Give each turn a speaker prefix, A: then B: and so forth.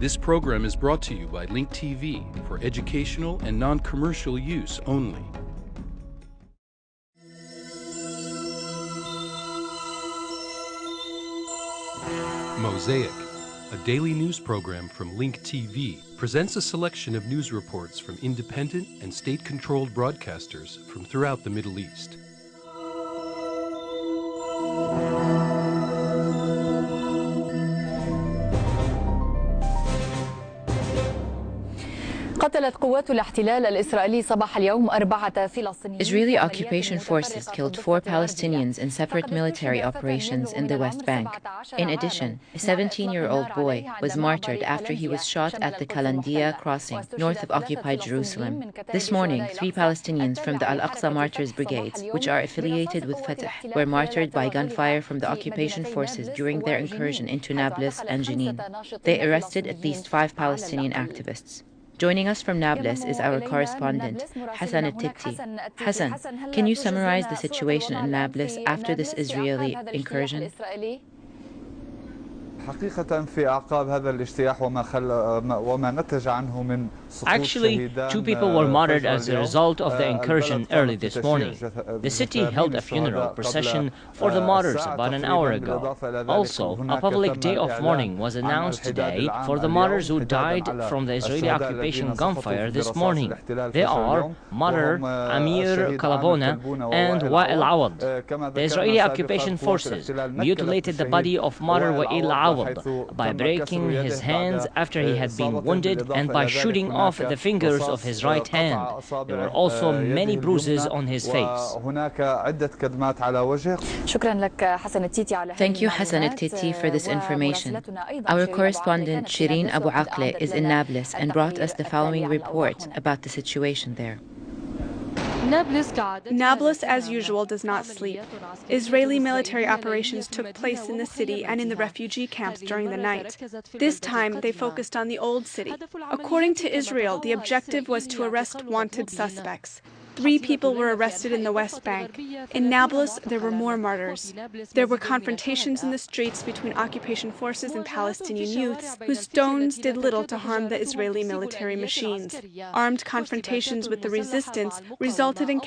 A: This program is brought to you by Link TV for educational and non-commercial use only. Mosaic, a daily news program from Link TV, presents a selection of news reports from independent and state-controlled broadcasters from throughout the Middle East.
B: قتلت قوات الاحتلال الإسرائيلي صباح اليوم 4 فلسطينيين.
C: Israeli occupation forces killed 4 Palestinians in separate military operations in the West Bank. In addition, a 17-year-old boy was martyred after he was shot at the Kalandia crossing, north of occupied Jerusalem. This morning, 3 Palestinians from the Al-Aqsa Martyrs Brigades, which are affiliated with Fatah, were martyred by gunfire from the occupation forces during their incursion into Nablus and Jenin. They arrested at least 5 Palestinian activists. Joining us from Nablus is our correspondent, Hassan Al-Titti. Hassan, can you summarize the situation in Nablus after this Israeli incursion?
D: Actually, 2 people were martyred as a result of the incursion early this morning. The city held a funeral procession for the martyrs about an hour ago. Also, a public day of mourning was announced today for the martyrs who died from the Israeli occupation gunfire this morning. They are Martyr Amir Kalabona and Wa'il Awad. The Israeli occupation forces mutilated the body of Martyr Wa'il Awad by breaking his hands after he had been wounded and by shooting off the fingers of his right hand. There were also many bruises on his face.
C: Thank you, Hassan Al-Titti, for this information. Our correspondent, Shireen Abu Aqle, is in Nablus and brought us the following report about the situation there.
E: Nablus, as usual, does not sleep. Israeli military operations took place in the city and in the refugee camps during the night. This time, they focused on the old city. According to Israel, the objective was to arrest wanted suspects. 3 people were arrested in the West Bank. In Nablus, there were more martyrs. There were confrontations in the streets between occupation forces and Palestinian youths, whose stones did little to harm the Israeli military machines. Armed confrontations with the resistance resulted in